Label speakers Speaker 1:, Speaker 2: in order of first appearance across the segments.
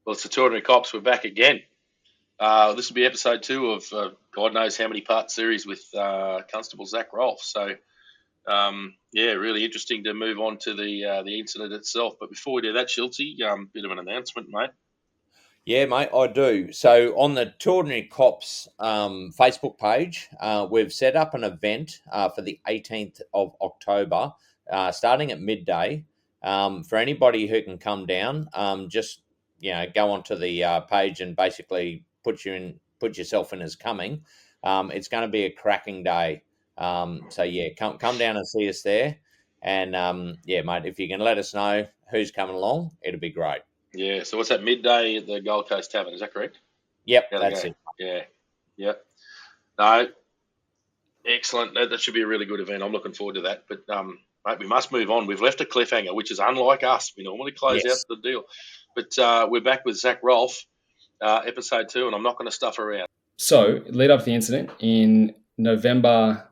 Speaker 1: Well, it's the 200 Cops. We're back again. This will be episode 2 of God knows how many part series with Constable Zac Rolfe. So, really interesting to move on to the incident itself. But before we do that, Shilty, bit of an announcement, mate.
Speaker 2: Yeah, mate, I do. So on the Two Ordinary Cops Facebook page, we've set up an event for the 18th of October, starting at midday. For anybody who can come down, just go onto the page and basically put yourself in as coming. It's going to be a cracking day. Come down and see us there. And mate, if you can let us know who's coming along, it'll be great.
Speaker 1: Yeah, so what's that, midday at the Gold Coast Tavern? Is that correct?
Speaker 2: Yep, that's it.
Speaker 1: Yeah, yep. No, excellent. That should be a really good event. I'm looking forward to that. But, mate, we must move on. We've left a cliffhanger, which is unlike us. We normally close out the deal. But we're back with Zac Rolfe, episode 2, and I'm not going to stuff around.
Speaker 3: So, lead up to the incident in November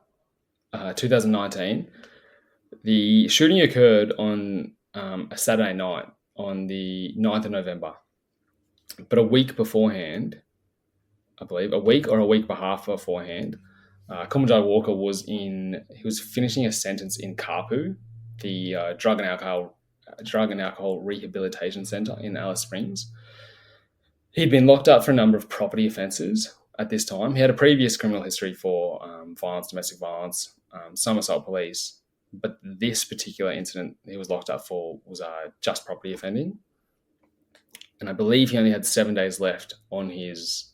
Speaker 3: 2019, the shooting occurred on a Saturday night on the 9th of November. But a week beforehand, I believe, a week or a week and a half beforehand, Kumanjayi Walker was finishing a sentence in Kapu, the drug and alcohol rehabilitation centre in Alice Springs. He'd been locked up for a number of property offences at this time. He had a previous criminal history for violence, domestic violence, some assault police, but this particular incident he was locked up for was just property offending. And I believe he only had 7 days left on his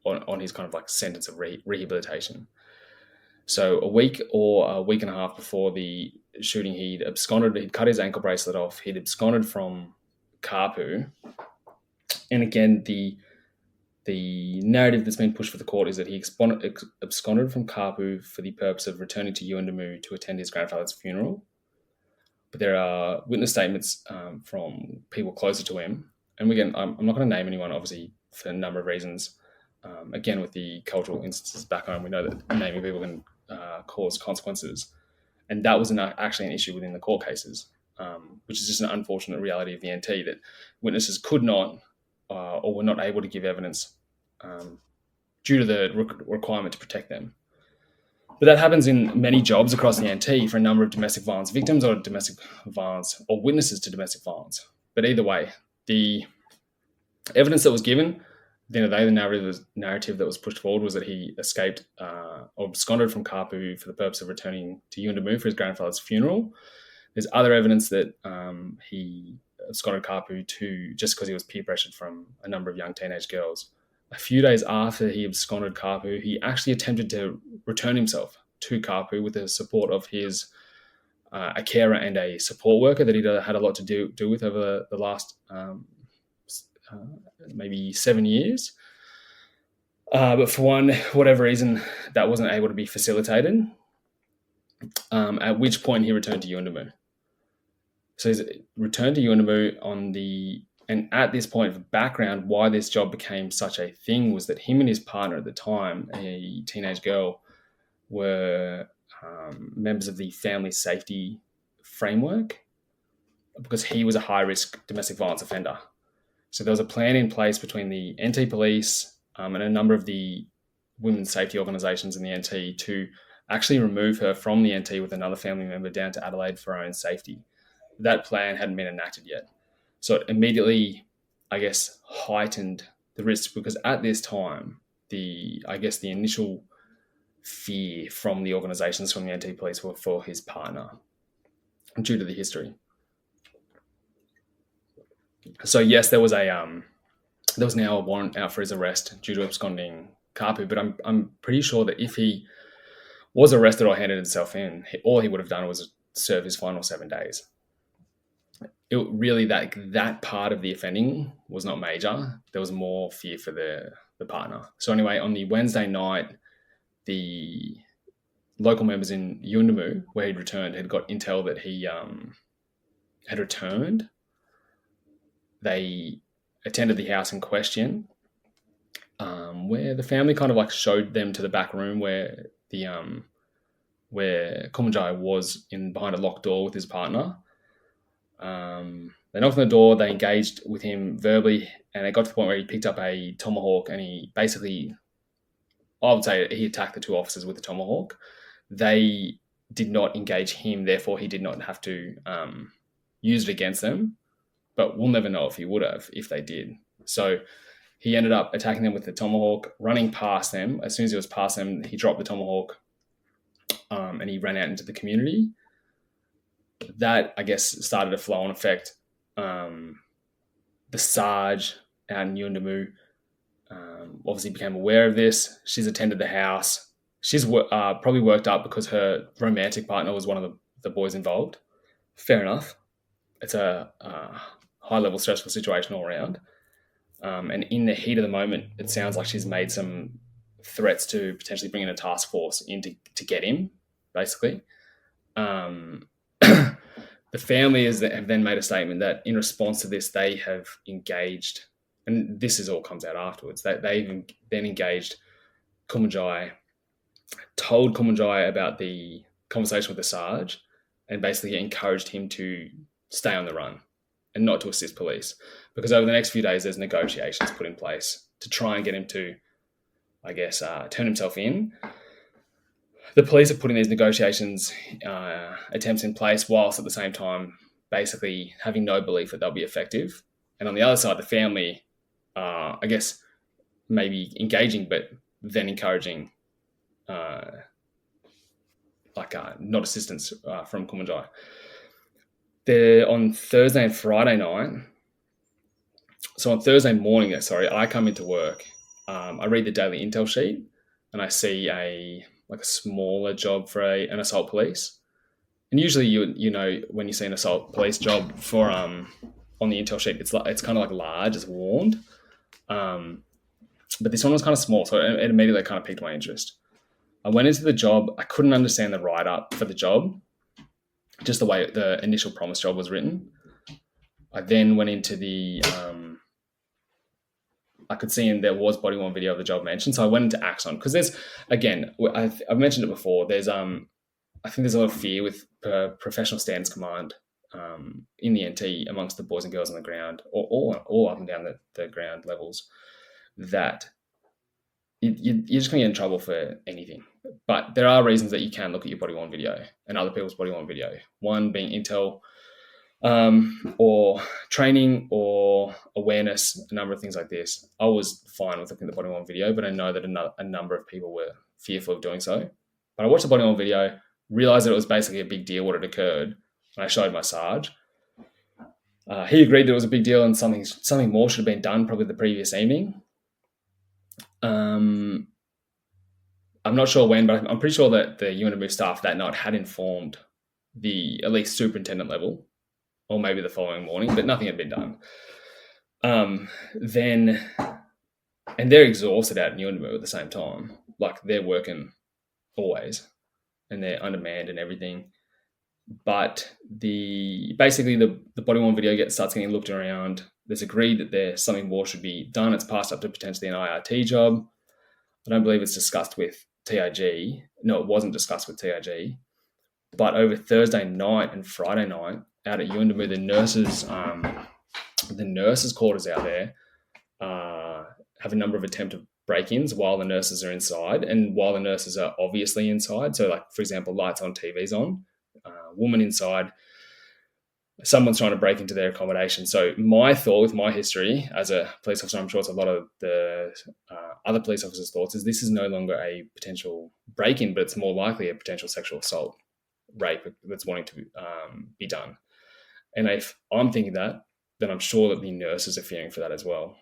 Speaker 3: on his kind of like sentence of rehabilitation. So a week or a week and a half before the shooting, he'd cut his ankle bracelet off, he'd absconded from Kapu. And again, the narrative that's been pushed for the court is that he absconded from Kapu for the purpose of returning to Yuendumu to attend his grandfather's funeral. But there are witness statements from people closer to him. And again, I'm not going to name anyone, obviously, for a number of reasons. Again, with the cultural instances back home, we know that naming people can cause consequences. And that was actually an issue within the court cases, which is just an unfortunate reality of the NT, that witnesses could not or were not able to give evidence due to the requirement to protect them. But that happens in many jobs across the NT for a number of domestic violence victims or domestic violence or witnesses to domestic violence. But either way, the evidence that was given, at the end of the day, the narrative that was pushed forward was that he escaped or absconded from Kapu for the purpose of returning to Yuendumu for his grandfather's funeral. There's other evidence that he absconded Kapu just because he was peer pressured from a number of young teenage girls. A few days after he absconded Kapu, he actually attempted to return himself to Kapu with the support of his a carer and a support worker that he'd had a lot to do with over the last maybe 7 years. But for whatever reason, that wasn't able to be facilitated, at which point he returned to Yuendumu. So he's returned to Yuendumu and at this point of background, why this job became such a thing was that him and his partner at the time, a teenage girl, were members of the family safety framework because he was a high-risk domestic violence offender. So there was a plan in place between the NT police and a number of the women's safety organisations in the NT to actually remove her from the NT with another family member down to Adelaide for her own safety. That plan hadn't been enacted yet. So it immediately, I guess, heightened the risk because at this time, the initial fear from the organisations, from the NT police, were for his partner due to the history. So yes, there was now a warrant out for his arrest due to absconding Kapu, but I'm pretty sure that if he was arrested or handed himself in, all he would have done was serve his final 7 days. It really, that part of the offending was not major. There was more fear for the partner. So anyway, on the Wednesday night, the local members in Yuendumu, where he'd returned, had got intel that he had returned. They attended the house in question, where the family kind of like showed them to the back room where Kumanjayi was behind a locked door with his partner. They They knocked on the door, they engaged with him verbally, and it got to the point where he picked up a tomahawk and he basically, I would say he attacked the two officers with the tomahawk. They did not engage him, therefore he did not have to use it against them, but we'll never know if he would have if they did. So he ended up attacking them with the tomahawk, running past them. As soon as he was past them, he dropped the tomahawk and he ran out into the community. That, I guess, started a flow-on effect. The Sarge out in Yuendumu obviously became aware of this. She's attended the house. She's probably worked up because her romantic partner was one of the boys involved. Fair enough. It's a high-level stressful situation all around. And in the heat of the moment, it sounds like she's made some threats to potentially bring in a task force in to get him, basically. The family have then made a statement that in response to this, they have engaged, and this is all comes out afterwards, they've then engaged Kumanjayi, told Kumanjayi about the conversation with the Sarge, and basically encouraged him to stay on the run and not to assist police. Because over the next few days, there's negotiations put in place to try and get him to, I guess, turn himself in. The police are putting these negotiations attempts in place whilst at the same time basically having no belief that they'll be effective. And on the other side, the family, I guess, maybe engaging, but then encouraging not assistance from Kumanjayi. On Thursday and Friday night, so on Thursday morning, I come into work. I read the daily intel sheet and I see a smaller job for an assault police. And usually you know when you see an assault police job for on the intel sheet, it's kind of like large, it's warned. But this one was kind of small, so it immediately kind of piqued my interest. I went into the job. I couldn't understand the write-up for the job, just the way the initial promise job was written. I then went into the I could see there was body-worn video of the job mentioned, so I went into Axon because there's, again, I've mentioned it before. There's I think there's a lot of fear with professional standards command in the NT amongst the boys and girls on the ground, or all up and down the ground levels, that you're just going to get in trouble for anything. But there are reasons that you can look at your body-worn video and other people's body-worn video. One being intel, or training or awareness, a number of things like this. I was fine with looking at the body-worn video, but I know that a number of people were fearful of doing so. But I watched the body-worn video, realised that it was basically a big deal what had occurred, and I showed my Sarge. He agreed that it was a big deal and something more should have been done probably the previous evening. I'm not sure when, but I'm pretty sure that the Yuendumu staff that night had informed the at least superintendent level, or maybe the following morning, but nothing had been done. And they're exhausted out in Yuendumu at the same time. Like, they're working always, and they're undermanned and everything. But basically the body-worn video starts getting looked around. There's agreed that something more should be done. It's passed up to potentially an IRT job. I don't believe it's discussed with TIG. No, it wasn't discussed with TIG. But over Thursday night and Friday night, out at Yuendumu, the nurses' quarters out there have a number of attempted break-ins while the nurses are inside, and while the nurses are obviously inside. So, like, for example, lights on, TV's on, woman inside, someone's trying to break into their accommodation. So my thought with my history as a police officer, I'm sure it's a lot of the other police officers' thoughts, is this is no longer a potential break-in, but it's more likely a potential sexual assault, rape that's wanting to be done. And if I'm thinking that, then I'm sure that the nurses are fearing for that as well.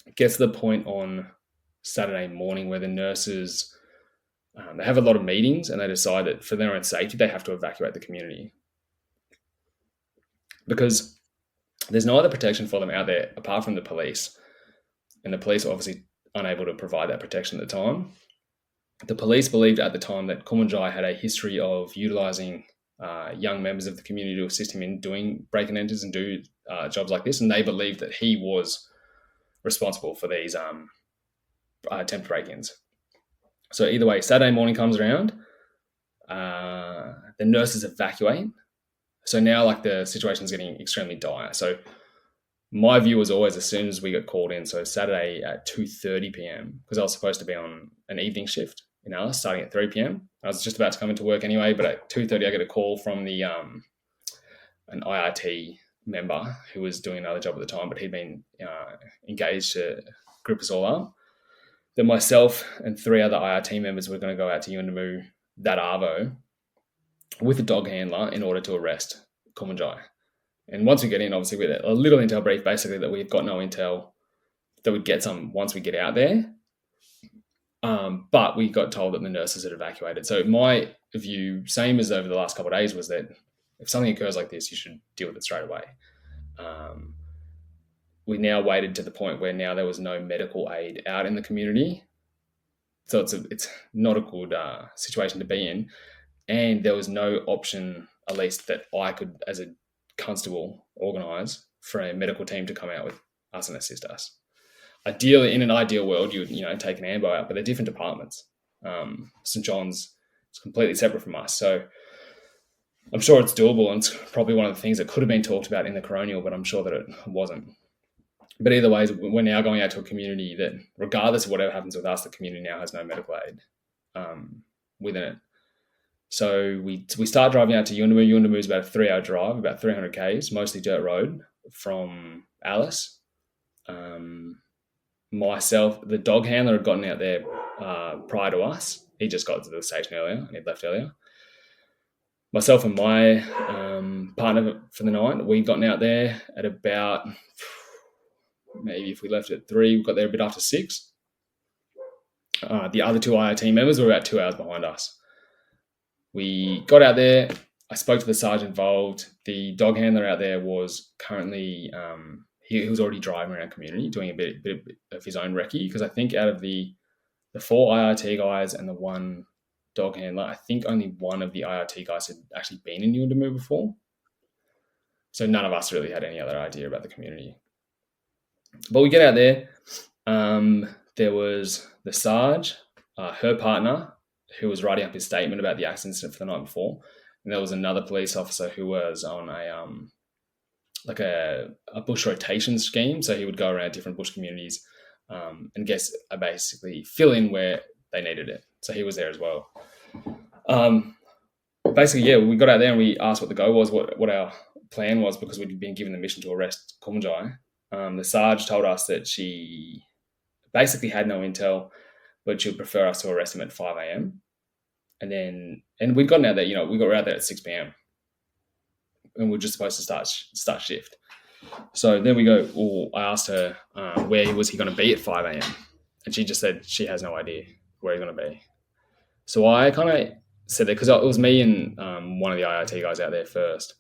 Speaker 3: It gets to the point on Saturday morning where the nurses, they have a lot of meetings and they decide that for their own safety, they have to evacuate the community. Because there's no other protection for them out there apart from the police. And the police are obviously unable to provide that protection at the time. The police believed at the time that Kumanjayi had a history of utilising young members of the community to assist him in doing break-and-enters and do jobs like this. And they believed that he was responsible for these attempt break-ins. So either way, Saturday morning comes around, the nurses evacuate. So now like the situation's getting extremely dire. So my view was always as soon as we got called in, so Saturday at 2:30 p.m, because I was supposed to be on an evening shift in Alice starting at 3 p.m. I was just about to come into work anyway, but at 2:30 I get a call from the an IRT member who was doing another job at the time, but he'd been engaged to group us all up. Then myself and 3 other IRT members were going to go out to Yuendumu that arvo with a dog handler in order to arrest Kumanjayi. And once we get in, obviously, we had a little intel brief, basically, that we've got no intel, that we'd get some once we get out there. But we got told that the nurses had evacuated. So my view, same as over the last couple of days, was that if something occurs like this, you should deal with it straight away. We now waited to the point where now there was no medical aid out in the community. So it's not a good situation to be in. And there was no option, at least that I could, as a constable, organise for a medical team to come out with us and assist us. Ideally, in an ideal world, you would take an ambo out, but they're different departments. St John's is completely separate from us. So I'm sure it's doable, and it's probably one of the things that could have been talked about in the coronial, but I'm sure that it wasn't. But either way, we're now going out to a community that, regardless of whatever happens with us, the community now has no medical aid within it. So we start driving out to Yuendumu. Yuendumu is about a 3-hour drive, about 300 k's, mostly dirt road from Alice. Myself, the dog handler had gotten out there prior to us. He just got to the station earlier and he'd left earlier. Myself and my partner for the night, we'd gotten out there at about, maybe if we left at 3, we got there a bit after 6. The other 2 IRT members were about 2 hours behind us. We got out there. I spoke to the sergeant involved. The dog handler out there was currently, he was already driving around community, doing a bit of his own recce, because I think out of the 4 IRT guys and the 1 dog handler, I think only one of the IRT guys had actually been in Yuendumu before. So none of us really had any other idea about the community. But we get out there. There was the Sarge, her partner, who was writing up his statement about the accident for the night before. And there was another police officer who was on a bush rotation scheme. So he would go around different bush communities and basically fill in where they needed it. So he was there as well. We got out there and we asked what the go was, what our plan was, because we'd been given the mission to arrest Kumanjayi. The Sarge told us that she basically had no intel, but she would prefer us to arrest him at 5 a.m. And we'd gotten out there, we got out there at 6 p.m. and we're just supposed to start shift. So then we go, I asked her where was he going to be at 5 a.m. And she just said she has no idea where he's going to be. So I kind of said that because it was me and one of the IRT guys out there first.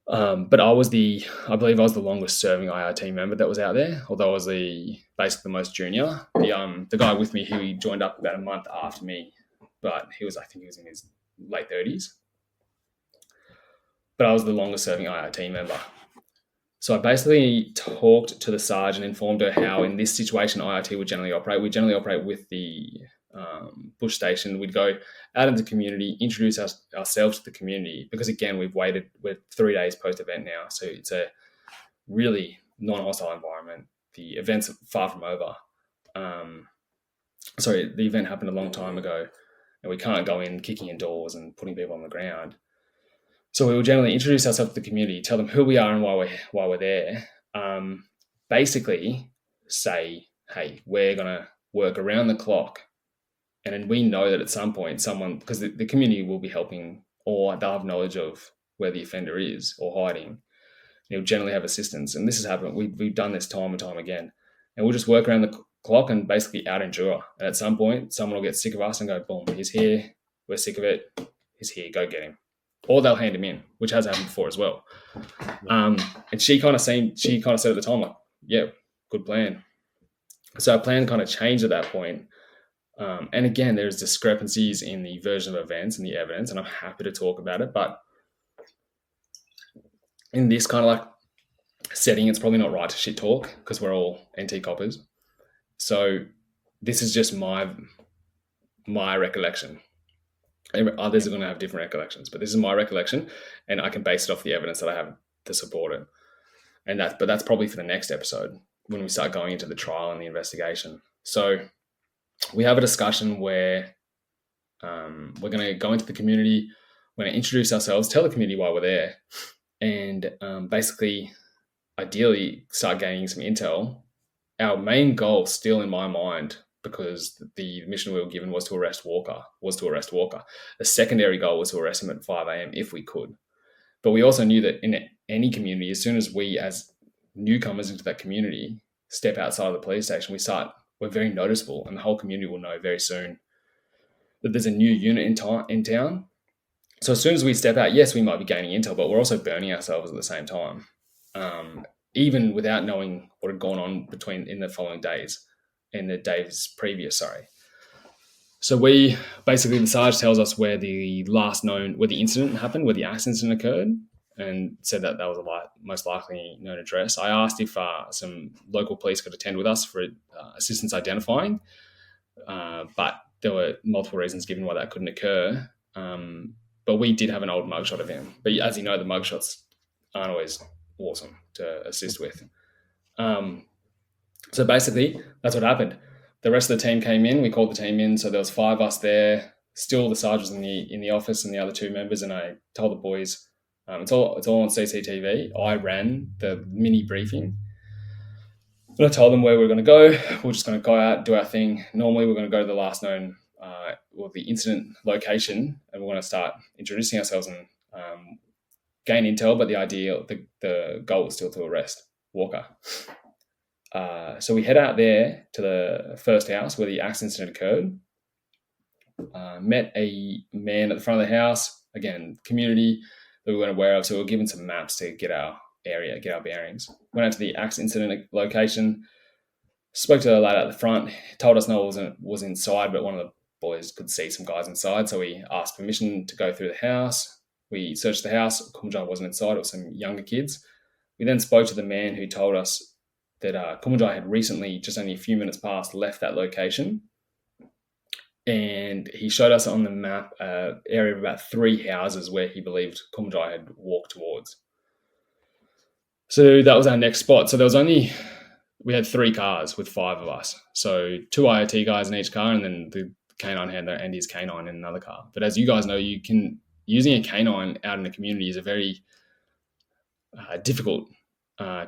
Speaker 3: But I believe I was the longest serving IRT member that was out there, although I was basically the most junior. The guy with me, he joined up about a month after me, but I think he was in his late 30s. But I was the longest serving IRT member. So I basically talked to the Sarge and informed her how in this situation IRT would generally operate. We generally operate with the bush station. We'd go out into the community, introduce ourselves to the community, because again, we're 3 days post-event now. So it's a really non-hostile environment. The event's far from over. The event happened a long time ago and we can't go in kicking in doors and putting people on the ground. So we will generally introduce ourselves to the community, tell them who we are and why we're there. Basically say, hey, we're going to work around the clock. And then we know that at some point because the community will be helping, or they'll have knowledge of where the offender is or hiding. You'll generally have assistance. And this has happened. We've done this time and time again. And we'll just work around the clock and basically out-endure. And at some point, someone will get sick of us and go, boom, he's here. We're sick of it. He's here. Go get him. Or they'll hand him in, which has happened before as well. And she kind of said at the time, like, yeah, good plan. So our plan kind of changed at that point. And again, there's discrepancies in the version of events and the evidence, and I'm happy to talk about it. But in this kind of like setting, it's probably not right to shit talk because we're all NT coppers. So this is just my recollection. Others are going to have different recollections, but this is my recollection, and I can base it off the evidence that I have to support it. But that's probably for the next episode when we start going into the trial and the investigation. So we have a discussion where we're going to go into the community, we're going to introduce ourselves, tell the community why we're there, and basically, ideally, start gaining some intel. Our main goal, still in my mind, because the mission we were given was to arrest Walker. The secondary goal was to arrest him at 5 a.m. if we could. But we also knew that in any community, as soon as we, as newcomers into that community, step outside of the police station, we're very noticeable, and the whole community will know very soon that there's a new unit in town. So as soon as we step out, yes, we might be gaining intel, but we're also burning ourselves at the same time, even without knowing what had gone on in the following days, in the days previous, sorry. So we basically, the Sarge tells us where the incident happened, where the accident occurred, and said that was a most likely known address. I asked if some local police could attend with us for assistance identifying, but there were multiple reasons given why that couldn't occur. But we did have an old mugshot of him. But as you know, the mugshots aren't always awesome to assist with. So basically, that's what happened. The rest of the team came in. We called the team in. So there was 5 of us there. Still, the sergeant was in the office and the other 2 members. And I told the boys, it's all on CCTV. I ran the mini briefing. And I told them where we were going to go. We're just going to go out, do our thing. Normally, we're going to go to the last known the incident location, and we're going to start introducing ourselves and gain intel. But the goal was still to arrest Walker. So we head out there to the first house where the accident occurred. Met a man at the front of the house. Again, community that we weren't aware of. So we were given some maps to get our area, get our bearings. Went out to the accident location. Spoke to a lad at the front. Told us no one was inside, but one of the boys could see some guys inside. So we asked permission to go through the house. We searched the house. Kumanjayi wasn't inside. It was some younger kids. We then spoke to the man who told us that Kumanjayi had recently, just only a few minutes past, left that location. And he showed us on the map an area of about 3 houses where he believed Kumanjayi had walked towards. So that was our next spot. So we had 3 cars with 5 of us. So 2 IoT guys in each car, and then the canine handler and his canine in another car. But as you guys know, using a canine out in the community is a very difficult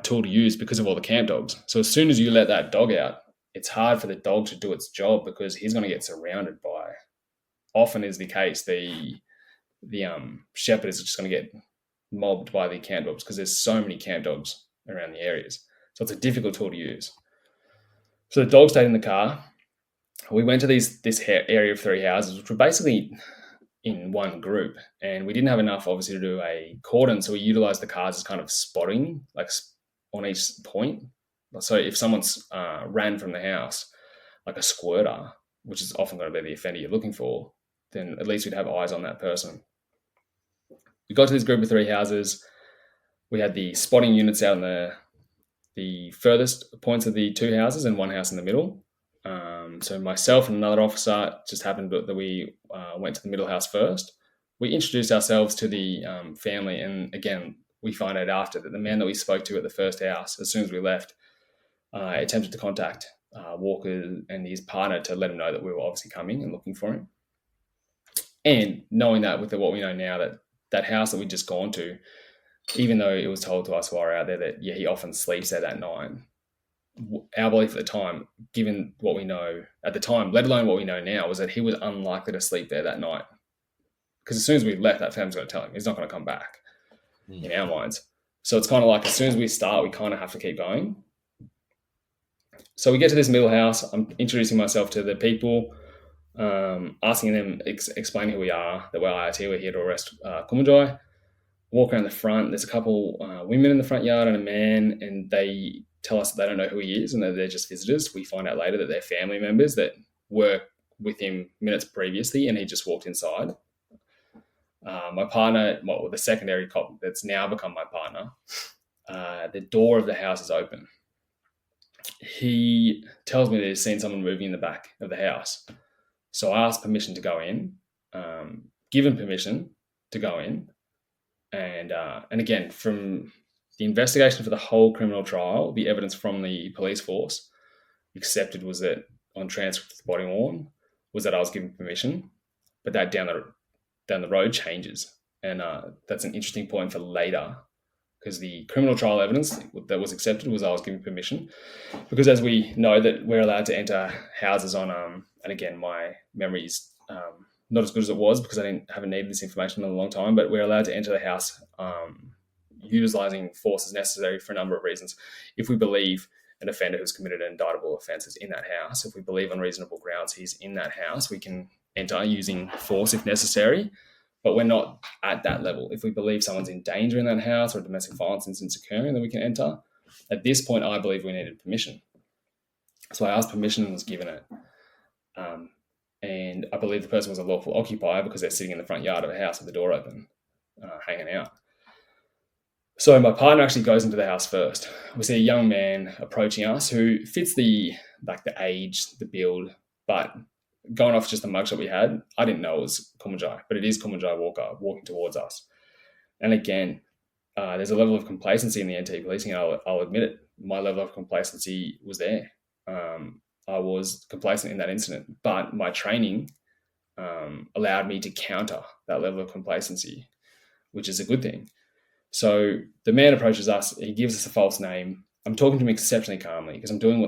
Speaker 3: tool to use because of all the camp dogs. So as soon as you let that dog out, it's hard for the dog to do its job because he's going to get surrounded by, often is the case, the shepherd is just going to get mobbed by the camp dogs because there's so many camp dogs around the areas. So it's a difficult tool to use. So the dog stayed in the car. We went to this area of 3 houses, which were basically in one group, and we didn't have enough, obviously, to do a cordon, so we utilized the cars as kind of spotting, like on each point. So if someone's ran from the house, like a squirter, which is often going to be the offender you're looking for, then at least we'd have eyes on that person. We got to this group of 3 houses. We had the spotting units out in the furthest points of the 2 houses and 1 house in the middle. So myself and another officer just happened that we went to the middle house first. We introduced ourselves to the family, and again, we find out after that the man that we spoke to at the first house, as soon as we left, attempted to contact Walker and his partner to let him know that we were obviously coming and looking for him. And knowing that with what we know now, that house that we'd just gone to, even though it was told to us while we were out there that, he often sleeps there that night, our belief at the time, given what we know at the time, let alone what we know now, was that he was unlikely to sleep there that night. Because as soon as we left, that family's going to tell him he's not going to come back in our minds. So it's kind of like as soon as we start, we kind of have to keep going. So we get to this middle house. I'm introducing myself to the people, asking them, explaining who we are, that we're IRT, we're here to arrest Kumanjayi. Walk around the front. There's a couple women in the front yard and a man, and they tell us that they don't know who he is and that they're just visitors. We find out later that they're family members that were with him minutes previously, and he just walked inside. My partner, the secondary cop that's now become my partner, the door of the house is open. He tells me that he's seen someone moving in the back of the house. So I asked permission to go in. given permission to go in. And again, from the investigation for the whole criminal trial, the evidence from the police force accepted was that on transcript of the body worn was that I was given permission, but that down the road changes. And that's an interesting point for later, because the criminal trial evidence that was accepted was I was given permission, because as we know that we're allowed to enter houses on, and again, my memory's not as good as it was because I haven't needed this information in a long time, but we're allowed to enter the house utilizing force as necessary for a number of reasons. If we believe an offender who's committed an indictable offence is in that house, if we believe on reasonable grounds he's in that house, we can enter using force if necessary, but we're not at that level. If we believe someone's in danger in that house or a domestic violence incident occurring, then we can enter. At this point, I believe we needed permission. So I asked permission and was given it. And I believe the person was a lawful occupier because they're sitting in the front yard of a house with the door open, hanging out. So my partner actually goes into the house first. We see a young man approaching us who fits the age, the build, but going off just the mugshot we had, I didn't know it was Kumanjayi, but it is Kumanjayi Walker walking towards us. And again, there's a level of complacency in the NT policing. I'll admit it. My level of complacency was there. I was complacent in that incident, but my training allowed me to counter that level of complacency, which is a good thing. So the man approaches us. He gives us a false name. I'm talking to him exceptionally calmly because I'm doing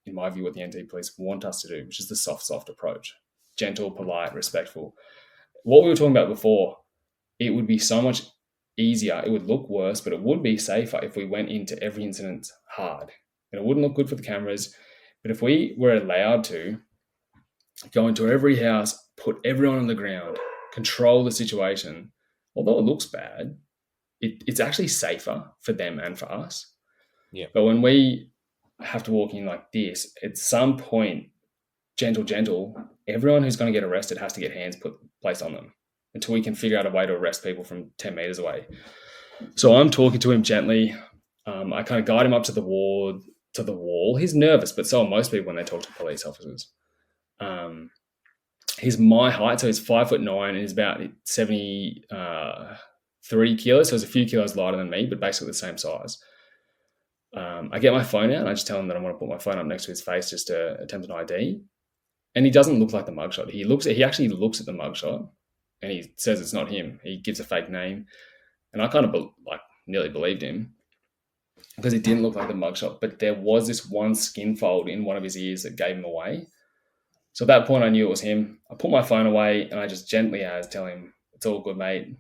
Speaker 3: in my view, what the NT police want us to do, which is the soft approach. Gentle, polite, respectful. What we were talking about before, it would be so much easier. It would look worse, but it would be safer if we went into every incident hard. And it wouldn't look good for the cameras. But if we were allowed to go into every house, put everyone on the ground, control the situation, although it looks bad, it's actually safer for them and for us.
Speaker 2: Yeah.
Speaker 3: But when we have to walk in like this, at some point, gentle, everyone who's going to get arrested has to get hands placed on them until we can figure out a way to arrest people from 10 meters away. So I'm talking to him gently. I kind of guide him up to the wall. He's nervous, but so are most people when they talk to police officers. He's my height, so he's 5'9" and he's about 73 kilos. So he's a few kilos lighter than me, but basically the same size. I get my phone out and I just tell him that I want to put my phone up next to his face just to attempt an ID. And he doesn't look like the mugshot. He actually looks at the mugshot and he says it's not him. He gives a fake name. And I kind of nearly believed him because it didn't look like the mugshot, but there was this one skin fold in one of his ears that gave him away. So at that point I knew it was him. I put my phone away and I just gently tell him, it's all good, mate.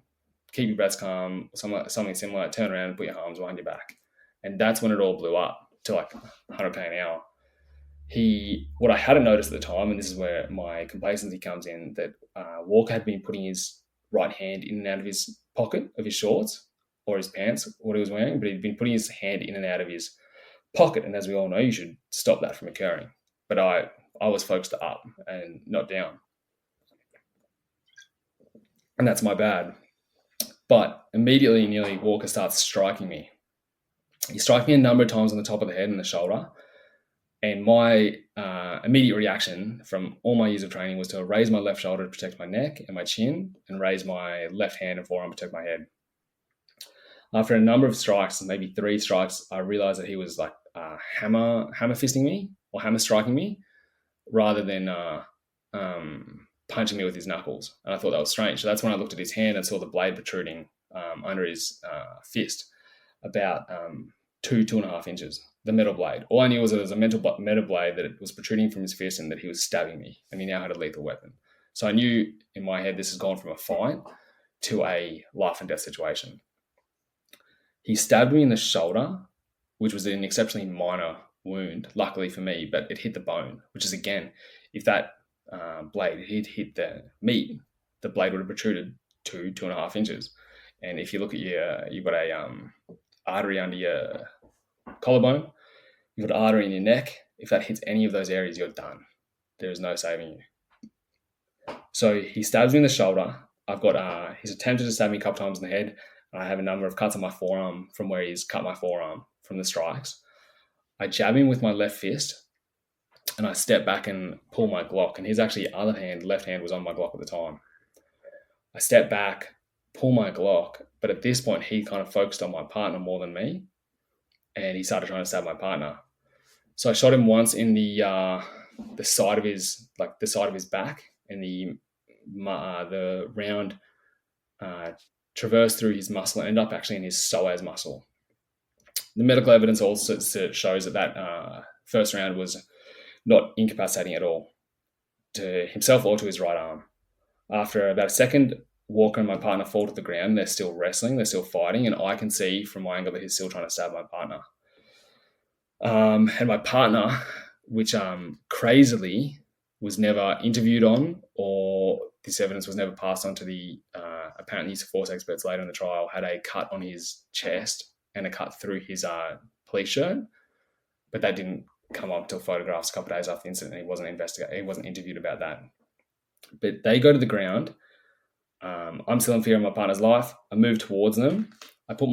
Speaker 3: Keep your breaths calm, something similar. Turn around and put your arms behind your back. And that's when it all blew up to like 100k an hour. What I hadn't noticed at the time, and this is where my complacency comes in, that Walker had been putting his right hand in and out of his pocket of his shorts or his pants, what he was wearing, but he'd been putting his hand in and out of his pocket. And as we all know, you should stop that from occurring. But I was focused up and not down. And that's my bad. But immediately, nearly, Walker starts striking me. He struck me a number of times on the top of the head and the shoulder. And my immediate reaction from all my years of training was to raise my left shoulder to protect my neck and my chin and raise my left hand and forearm to protect my head. After a number of strikes, maybe 3 strikes, I realized that he was like hammer fisting me or hammer striking me rather than punching me with his knuckles. And I thought that was strange. So that's when I looked at his hand and saw the blade protruding under his fist, about 2.5 inches, the metal blade. All I knew was that there was a metal blade that it was protruding from his fist and that he was stabbing me, and he now had a lethal weapon. So I knew in my head this has gone from a fight to a life and death situation. He stabbed me in the shoulder, which was an exceptionally minor wound, luckily for me, but it hit the bone, which is, again, if that blade had hit the meat, the blade would have protruded 2.5 inches. And if you look at you've got a artery under your collarbone, you've got an artery in your neck. If that hits any of those areas, you're done. There is no saving you. So he stabs me in the shoulder. He's attempted to stab me a couple times in the head. I have a number of cuts on my forearm from where he's cut my forearm from the strikes. I jab him with my left fist and I step back and pull my Glock. And his left hand was on my Glock at the time. I step back, pull my Glock, but at this point he kind of focused on my partner more than me, and he started trying to stab my partner. So I shot him once in the side of his back, and the round traversed through his muscle and ended up actually in his psoas muscle. The medical evidence also shows that first round was not incapacitating at all to himself or to his right arm. After about a second, Walker and my partner fall to the ground. They're still wrestling. They're still fighting. And I can see from my angle that he's still trying to stab my partner. And my partner, which crazily was never interviewed on, or this evidence was never passed on to the apparent use of force experts later in the trial, had a cut on his chest and a cut through his police shirt. But that didn't come up until photographs a couple of days after the incident. And he wasn't interviewed about that. But they go to the ground. I'm still in fear of my partner's life. I move towards them. I put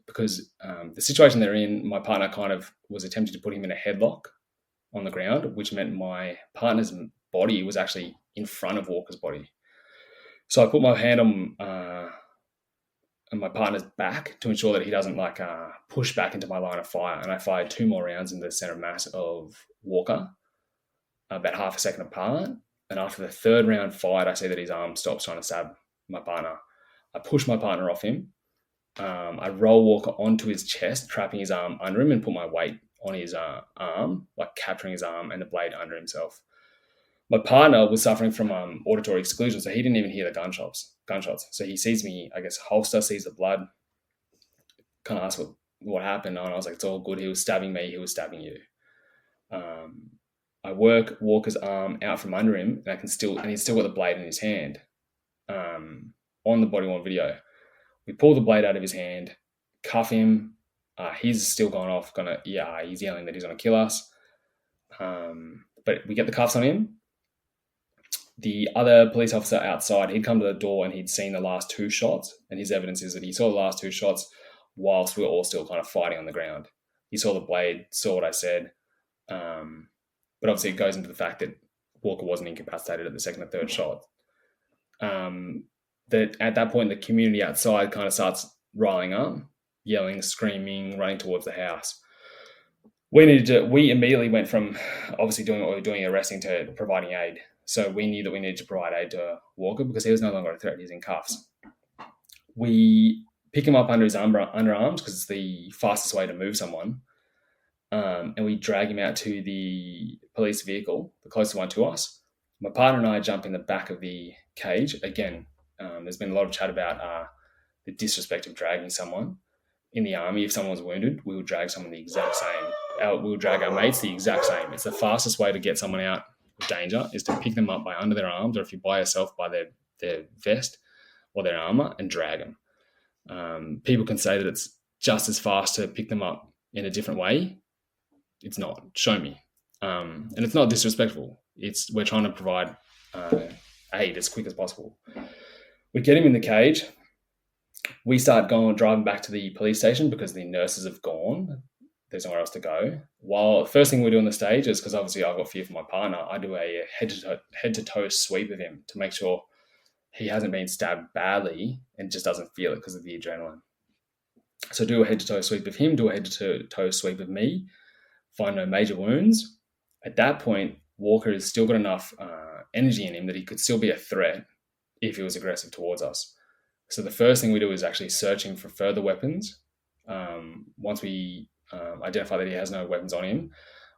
Speaker 3: because the situation they're in, my partner kind of was attempting to put him in a headlock on the ground, which meant my partner's body was actually in front of Walker's body. So I put my hand on my partner's back to ensure that he doesn't push back into my line of fire. And I fired 2 more rounds in the center of mass of Walker, about half a second apart. And after the 3rd round fired, I see that his arm stops trying to stab my partner. I push my partner off him. I roll Walker onto his chest, trapping his arm under him, and put my weight on his arm, like capturing his arm and the blade under himself. My partner was suffering from auditory exclusion, so he didn't even hear the gunshots. So he sees me, I guess, holster, sees the blood, kind of asks what happened, and I was like, it's all good. He was stabbing me. He was stabbing you. I work Walker's arm out from under him, and he's still got the blade in his hand. On the body-worn video, we pull the blade out of his hand, cuff him. He's still gone off. He's yelling that he's gonna kill us. But we get the cuffs on him. The other police officer outside, he'd come to the door and he'd seen the last 2 shots, and his evidence is that he saw the last 2 shots whilst we were all still kind of fighting on the ground. He saw the blade, saw what I said. But obviously it goes into the fact that Walker wasn't incapacitated at the 2nd and 3rd shot. That at that point, the community outside kind of starts riling up, yelling, screaming, running towards the house. We immediately went from obviously doing what we were doing, arresting, to providing aid. So we knew that we needed to provide aid to Walker because he was no longer a threat. He's in cuffs. We pick him up under his underarms because it's the fastest way to move someone. And we drag him out to the police vehicle, the closest one to us. My partner and I jump in the back of the cage. Again, there's been a lot of chat about the disrespect of dragging someone. In the army, if someone was wounded, we would drag someone the exact same. We would drag our mates the exact same. It's the fastest way to get someone out of danger is to pick them up by under their arms, or if you're by yourself, by their vest or their armor, and drag them. People can say that it's just as fast to pick them up in a different way. It's not. Show me. And it's not disrespectful. We're trying to provide aid as quick as possible. We get him in the cage. We start driving back to the police station because the nurses have gone. There's nowhere else to go. While the first thing we do on the stage is, because obviously I've got fear for my partner, I do a head-to-toe sweep of him to make sure he hasn't been stabbed badly and just doesn't feel it because of the adrenaline. So do a head-to-toe sweep of him, do a head-to-toe sweep of me, find no major wounds. At that point, Walker has still got enough energy in him that he could still be a threat if he was aggressive towards us. So the first thing we do is actually searching for further weapons. Once we identify that he has no weapons on him,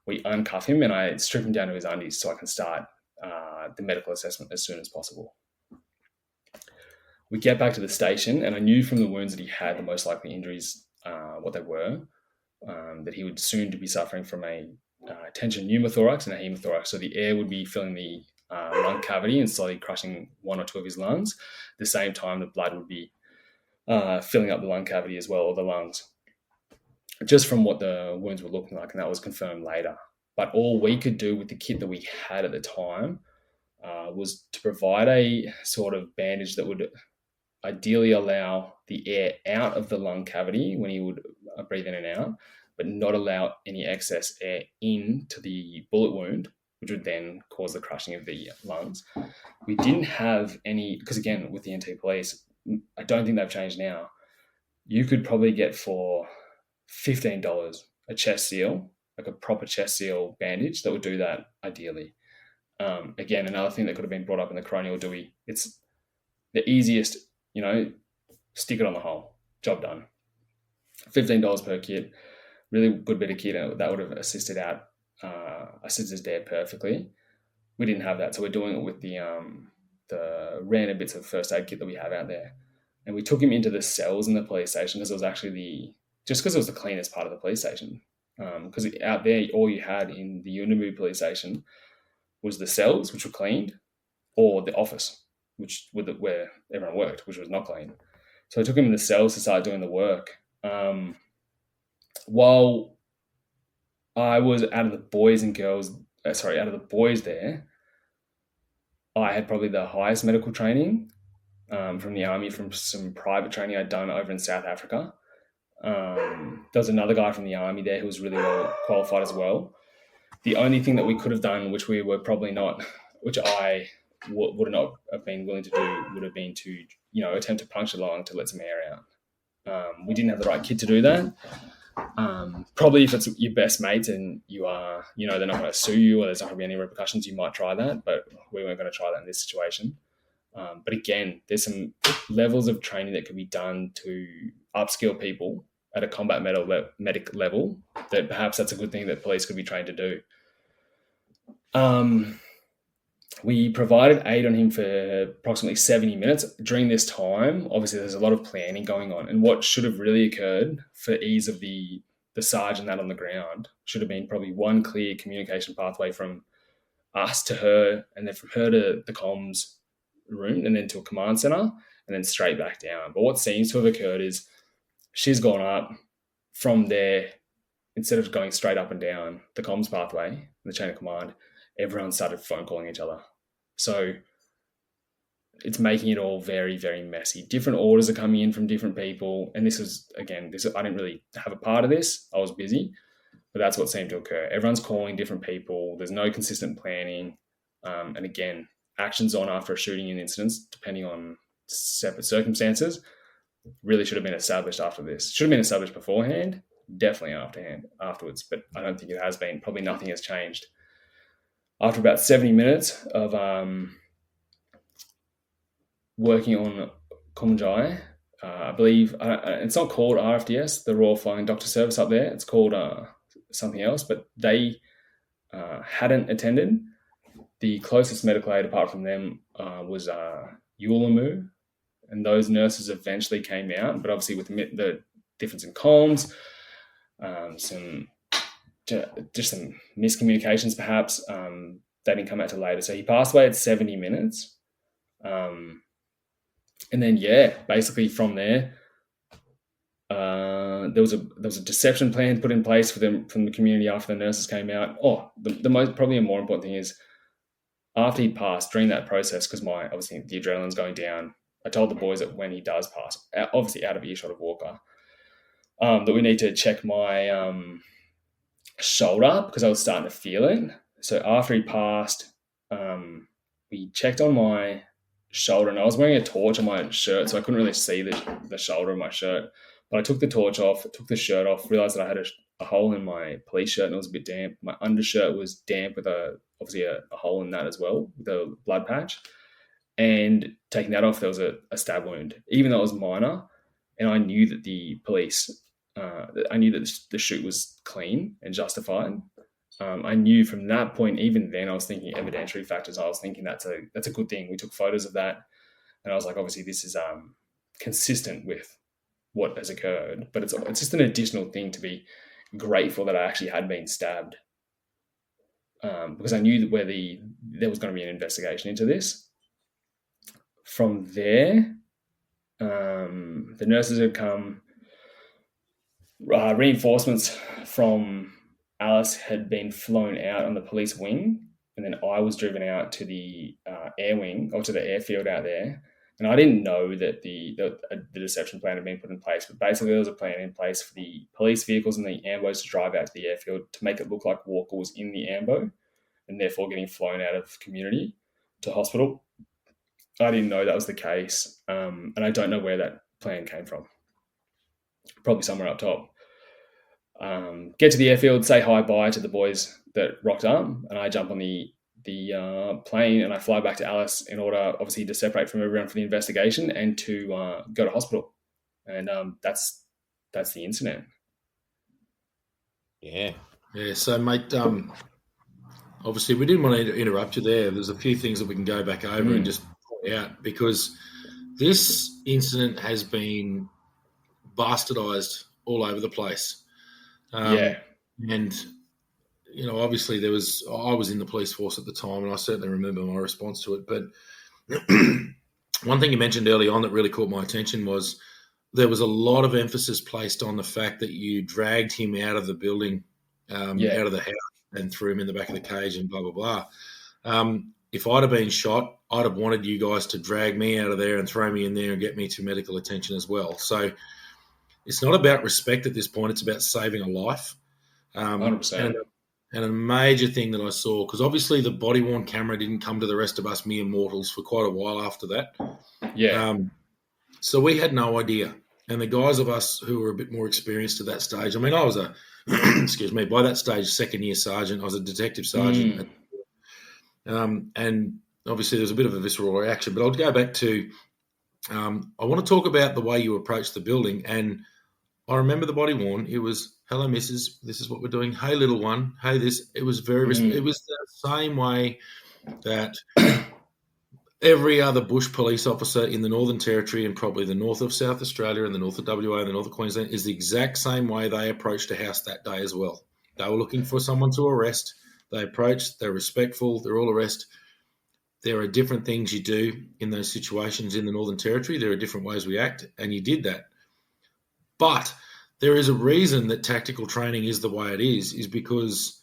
Speaker 3: we uncuff him and I strip him down to his undies so I can start the medical assessment as soon as possible. We get back to the station, and I knew from the wounds that he had, the most likely injuries, what they were, that he would soon to be suffering from a tension pneumothorax and a hemothorax. So the air would be filling the lung cavity and slowly crushing 1 or 2 of his lungs. At the same time, the blood would be filling up the lung cavity as well, or the lungs, just from what the wounds were looking like, and that was confirmed later. But all we could do with the kit that we had at the time was to provide a sort of bandage that would ideally allow the air out of the lung cavity when he would breathe in and out, but not allow any excess air into the bullet wound which would then cause the crushing of the lungs. We didn't have any, because again, with the NT police, I don't think they've changed now. You could probably get for $15 a chest seal, like a proper chest seal bandage that would do that ideally. Again, another thing that could have been brought up in the coronial DUI, it's the easiest, stick it on the hole, job done. $15 per kit, really good bit of kit, and that would have assisted Dad perfectly. We didn't have that, so we're doing it with the random bits of first aid kit that we have out there. And we took him into the cells in the police station because it was actually because it was the cleanest part of the police station. Because out there, all you had in the Yuendumu police station was the cells, which were cleaned, or the office, where everyone worked, which was not clean. So I took him in the cells to start doing the work. While I was out of the boys there, I had probably the highest medical training from the army, from some private training I'd done over in South Africa. There was another guy from the army there who was really well qualified as well. The only thing that we could have done, which we were probably not, which I would not have been willing to do, would have been to, attempt to puncture the lung to let some air out. We didn't have the right kit to do that. Probably if it's your best mates and you are, they're not going to sue you or there's not going to be any repercussions, you might try that, but we weren't going to try that in this situation. But again, there's some levels of training that can be done to upskill people at a combat medic level that perhaps that's a good thing that police could be trained to do. We provided aid on him for approximately 70 minutes. During this time, obviously there's a lot of planning going on, and what should have really occurred for ease of the sergeant that on the ground should have been probably one clear communication pathway from us to her, and then from her to the comms room, and then to a command center, and then straight back down. But what seems to have occurred is she's gone up from there. Instead of going straight up and down the comms pathway, the chain of command, everyone started phone calling each other. So it's making it all very, very messy. Different orders are coming in from different people. And this was, again, I didn't really have a part of this. I was busy, but that's what seemed to occur. Everyone's calling different people. There's no consistent planning. And again, actions on after a shooting and incidents, depending on separate circumstances, really should have been established after this. Should have been established beforehand, definitely afterwards, but I don't think it has been. Probably nothing has changed. After about 70 minutes of working on Kumanjayi, I believe it's not called RFDS, the Royal Flying Doctor Service up there. It's called something else, but they hadn't attended. The closest medical aid apart from them was Yuendumu, and those nurses eventually came out, but obviously with the difference in comms, some miscommunications perhaps, they didn't come out till later. So he passed away at 70 minutes. And then, basically from there, there was a deception plan put in place for them from the community after the nurses came out. Probably a more important thing is after he passed, during that process, because obviously the adrenaline's going down, I told the boys that when he does pass, obviously out of earshot of Walker, that we need to check my shoulder because I was starting to feel it. So after he passed, we checked on my shoulder, and I was wearing a torch on my shirt, so I couldn't really see the shoulder of my shirt. But I took the torch off, took the shirt off, realized that I had a hole in my police shirt and it was a bit damp. My undershirt was damp with obviously a hole in that as well, with a blood patch. And taking that off, there was a stab wound, even though it was minor. And I knew that the police, I knew that the shoot was clean and justified. I knew from that point, even then, I was thinking evidentiary factors. I was thinking that's a good thing. We took photos of that, and I was like, obviously, this is consistent with what has occurred. But it's just an additional thing to be grateful that I actually had been stabbed, because I knew that there was going to be an investigation into this. From there, the nurses had come. Reinforcements from Alice had been flown out on the police wing, and then I was driven out to the air wing, or to the airfield out there. And I didn't know that the deception plan had been put in place, but basically there was a plan in place for the police vehicles and the ambos to drive out to the airfield to make it look like Walker was in the ambo, and therefore getting flown out of community to hospital. I didn't know that was the case, and I don't know where that plan came from. Probably somewhere up top. Get to the airfield, say hi-bye to the boys that rocked up, and I jump on the plane and I fly back to Alice in order, obviously, to separate from everyone for the investigation and to go to hospital. And that's the incident.
Speaker 2: Yeah.
Speaker 4: Yeah. So, mate, obviously we didn't want to interrupt you there. There's a few things that we can go back over and just point out, because this incident has been bastardized all over the place. And, you know, obviously I was in the police force at the time, and I certainly remember my response to it. But one thing you mentioned early on that really caught my attention was there was a lot of emphasis placed on the fact that you dragged him out of the building, out of the house, and threw him in the back of the cage and blah, blah, blah. If I'd have been shot, I'd have wanted you guys to drag me out of there and throw me in there and get me to medical attention as well. So it's not about respect at this point. It's about saving a life.
Speaker 3: 100%.
Speaker 4: And a major thing that I saw, because obviously the body-worn camera didn't come to the rest of us mere mortals for quite a while after that.
Speaker 3: Yeah.
Speaker 4: So we had no idea. And the guys of us who were a bit more experienced at that stage, I mean, I was excuse me, by that stage, second-year sergeant. I was a detective sergeant. And obviously there was a bit of a visceral reaction. But I'll go back to, I want to talk about the way you approached the building. And I remember the body worn. It was, hello, missus, this is what we're doing. Hey, little one. Hey, this. It was it was the same way that every other bush police officer in the Northern Territory and probably the north of South Australia and the north of WA and the north of Queensland is the exact same way they approached a house that day as well. They were looking for someone to arrest. They approached. They're respectful. They're all arrest. There are different things you do in those situations in the Northern Territory. There are different ways we act, and you did that. But there is a reason that tactical training is the way it is because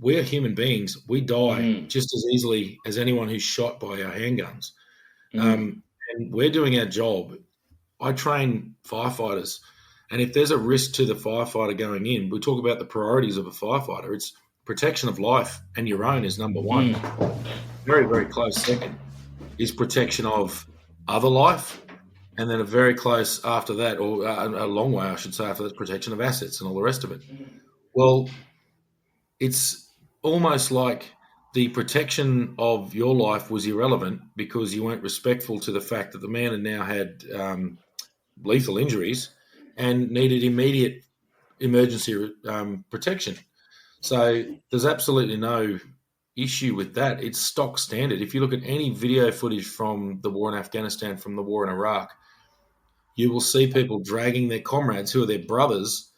Speaker 4: we're human beings. We die just as easily as anyone who's shot by our handguns. And we're doing our job. I train firefighters, and if there's a risk to the firefighter going in, we talk about the priorities of a firefighter. It's protection of life, and your own is number one. Very, very close second is protection of other life. And then a very close after that, or a long way, I should say, after that, protection of assets and all the rest of it. Well, it's almost like the protection of your life was irrelevant because you weren't respectful to the fact that the man had now had lethal injuries and needed immediate emergency protection. So there's absolutely no issue with that. It's stock standard. If you look at any video footage from the war in Afghanistan, from the war in Iraq, you will see people dragging their comrades, who are their brothers,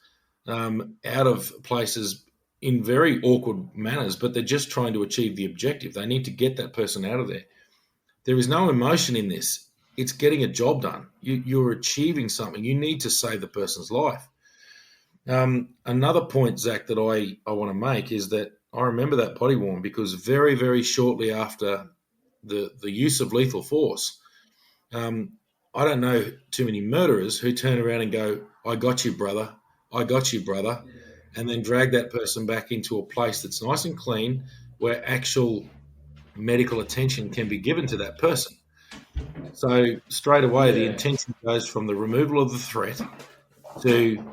Speaker 4: out of places in very awkward manners, but they're just trying to achieve the objective. They need to get that person out of there. There is no emotion in this. It's getting a job done. You're achieving something. You need to save the person's life. Another point, Zach, that I want to make is that I remember that body worn because very, very shortly after the use of lethal force, I don't know too many murderers who turn around and go, I got you, brother. I got you, brother. And then drag that person back into a place that's nice and clean where actual medical attention can be given to that person. So straight away, the intention goes from the removal of the threat to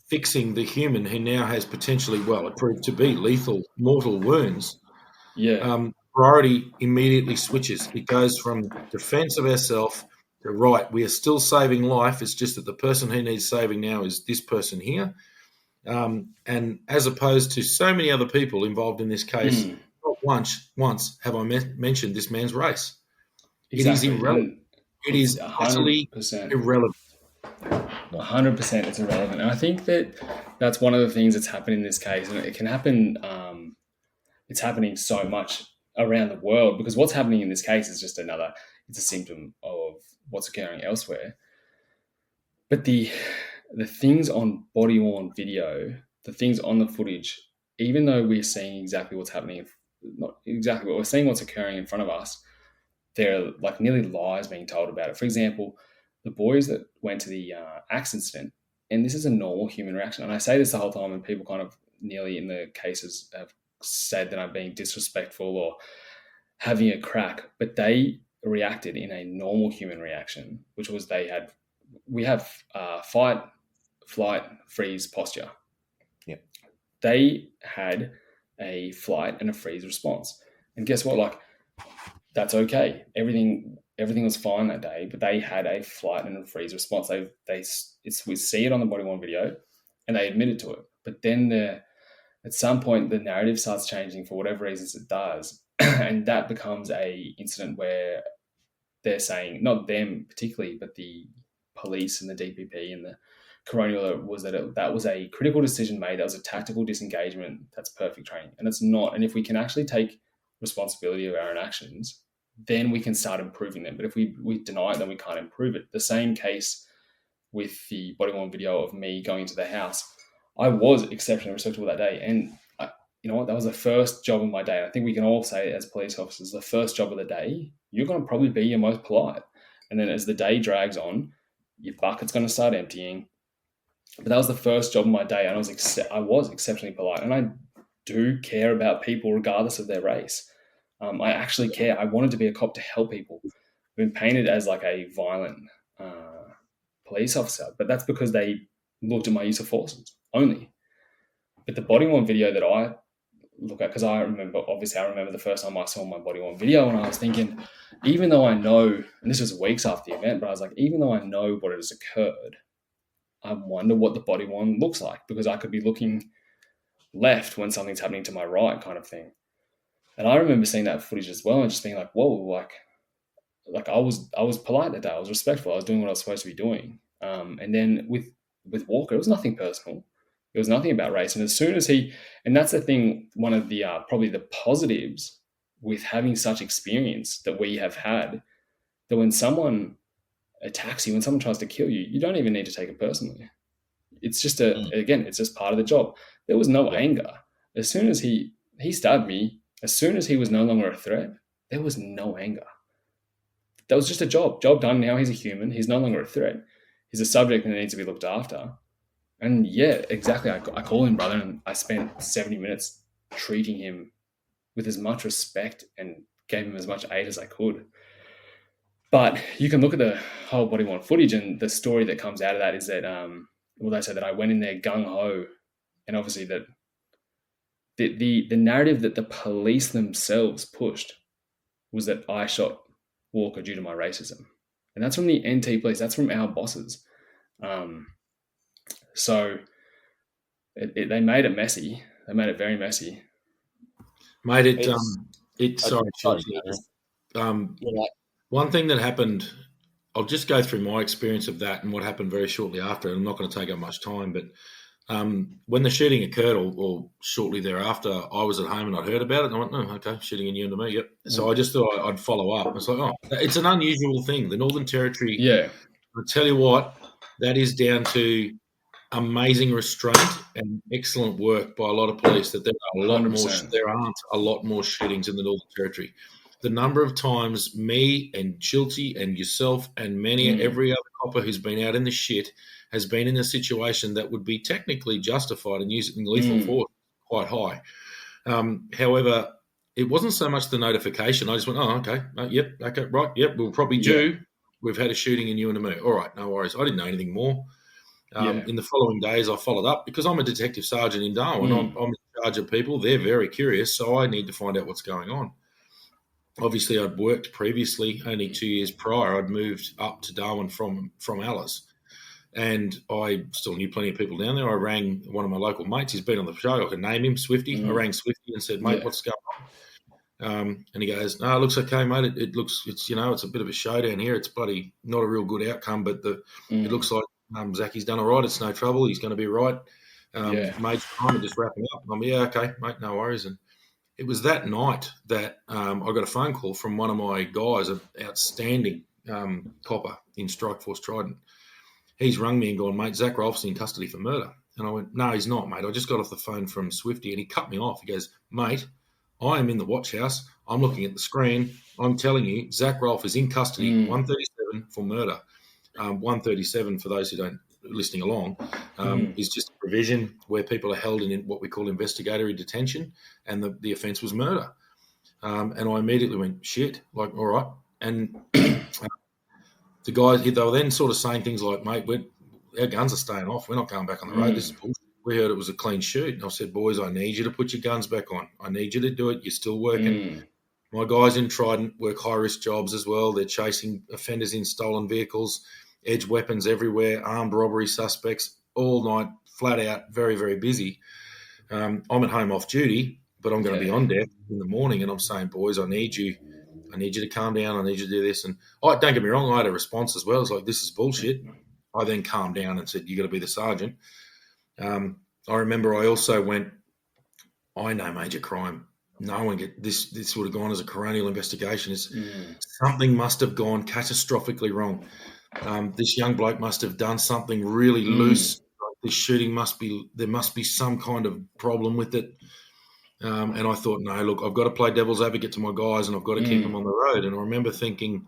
Speaker 4: fixing the human who now has potentially, well, it proved to be lethal, mortal wounds. Priority immediately switches. It goes from defense of ourselves to, right, we are still saving life. It's just that the person who needs saving now is this person here. And as opposed to so many other people involved in this case, not once have I mentioned this man's race. Exactly. It is irrelevant. It is utterly irrelevant.
Speaker 3: 100% it's irrelevant. And I think that's one of the things that's happened in this case. And it can happen, it's happening so much around the world because what's happening in this case is just it's a symptom of what's occurring elsewhere. But the things on body-worn video, the things on the footage, even though we're seeing exactly what's happening, not exactly what we're seeing, what's occurring in front of us, there are like nearly lies being told about it. For example, the boys that went to the axe incident, and this is a normal human reaction. And I say this the whole time, and people kind of nearly in the cases have said that I'm being disrespectful or having a crack, but they reacted in a normal human reaction, which was we have fight, flight, freeze posture.
Speaker 2: Yep.
Speaker 3: They had a flight and a freeze response. And guess what? Like, that's okay. Everything was fine that day, but they had a flight and a freeze response. We see it on the body worn video, and they admitted to it. But then at some point, the narrative starts changing for whatever reasons it does, and that becomes a incident where they're saying, not them particularly, but the police and the DPP and the coronial was that was a critical decision made. That was a tactical disengagement. That's perfect training, and it's not. And if we can actually take responsibility of our own actions, then we can start improving them. But if we deny it, then we can't improve it. The same case with the body worn video of me going into the house. I was exceptionally respectful that day, and you know what? That was the first job of my day. And I think we can all say, as police officers, the first job of the day, you're going to probably be your most polite. And then as the day drags on, your bucket's going to start emptying. But that was the first job of my day, and I was exceptionally polite. And I do care about people regardless of their race. I actually care. I wanted to be a cop to help people. I've been painted as like a violent police officer, but that's because they looked at my use of force only. But the body worn video that I look at, because I remember the first time I saw my body worn video, and I was thinking, even though I know, and this was weeks after the event, but I was like, even though I know what has occurred, I wonder what the body worn looks like, because I could be looking left when something's happening to my right, kind of thing. And I remember seeing that footage as well and just being like, whoa, like I was polite that day. I was respectful. I was doing what I was supposed to be doing. And then with Walker, it was nothing personal. It was nothing about race. And as soon as and that's the thing, one of the probably the positives with having such experience that we have had, that when someone attacks you, when someone tries to kill you, you don't even need to take it personally. It's just it's just part of the job. There was no anger. As soon as he stabbed me, as soon as he was no longer a threat, there was no anger. That was just a job done. Now he's a human. He's no longer a threat. He's a subject that needs to be looked after. And yeah, exactly. I call him brother, and I spent 70 minutes treating him with as much respect and gave him as much aid as I could. But you can look at the whole body worn footage, and the story that comes out of that is that, they say that I went in there gung-ho, and obviously that the narrative that the police themselves pushed was that I shot Walker due to my racism. And that's from the NT police. That's from our bosses. So they made it messy. They made it very messy.
Speaker 4: Mate, one thing that happened, I'll just go through my experience of that and what happened very shortly after. I'm not going to take up much time, but when the shooting occurred, or shortly thereafter, I was at home and I'd heard about it. And I went, "Oh, okay, shooting in Yuendumu, yep." So I just thought I'd follow up. It's like, oh, it's an unusual thing. The Northern Territory,
Speaker 3: yeah.
Speaker 4: I tell you what, that is down to amazing restraint and excellent work by a lot of police. That there aren't a lot more shootings in the Northern Territory. The number of times me and Chilty and yourself and every other copper who's been out in the shit has been in a situation that would be technically justified in using lethal force quite high. However, it wasn't so much the notification. I just went, oh, okay, right, yep, we'll probably do. We've had a shooting in Yuendumu. All right, no worries. I didn't know anything more. In the following days, I followed up because I'm a detective sergeant in Darwin. I'm in charge of people. They're very curious, so I need to find out what's going on. Obviously, I'd worked previously, only 2 years prior. I'd moved up to Darwin from Alice, and I still knew plenty of people down there. I rang one of my local mates. He's been on the show. I can name him, Swifty. I rang Swifty and said, "Mate, what's going on?" And he goes, "No, it looks okay, mate. It's a bit of a showdown here. It's bloody not a real good outcome, but it looks like Zachy's done all right. It's no trouble. He's going to be right. Mate's time, just wrapping up." I'm, okay, mate, no worries. And it was that night that I got a phone call from one of my guys, an outstanding copper in Strike Force Trident. He's rung me and gone, "Mate, Zac Rolfe's in custody for murder." And I went, "No, he's not, mate. I just got off the phone from Swifty." And he cut me off. He goes, "Mate, I am in the watch house. I'm looking at the screen. I'm telling you, Zac Rolfe is in custody, 137 for murder." 137, for those who don't listening along, is just a provision where people are held in what we call investigatory detention, and the offence was murder. And I immediately went, shit, like, all right. And the guys, they were then sort of saying things like, mate, our guns are staying off. We're not going back on the road. This is bullshit. We heard it was a clean shoot. And I said, boys, I need you to put your guns back on. I need you to do it. You're still working. My guys in Trident work high-risk jobs as well. They're chasing offenders in stolen vehicles, edge weapons everywhere, armed robbery suspects, all night, flat out, very, very busy. I'm at home off duty, but I'm going to be on deck in the morning, and I'm saying, boys, I need you to calm down. I need you to do this. And don't get me wrong, I had a response as well. It's like, this is bullshit. I then calmed down and said, you got to be the sergeant. I remember I also went, I know major crime. No one this would have gone as a coronial investigation. Something must have gone catastrophically wrong. This young bloke must have done something really loose. This shooting there must be some kind of problem with it. And I thought, no, look, I've got to play devil's advocate to my guys, and I've got to keep them on the road. And I remember thinking,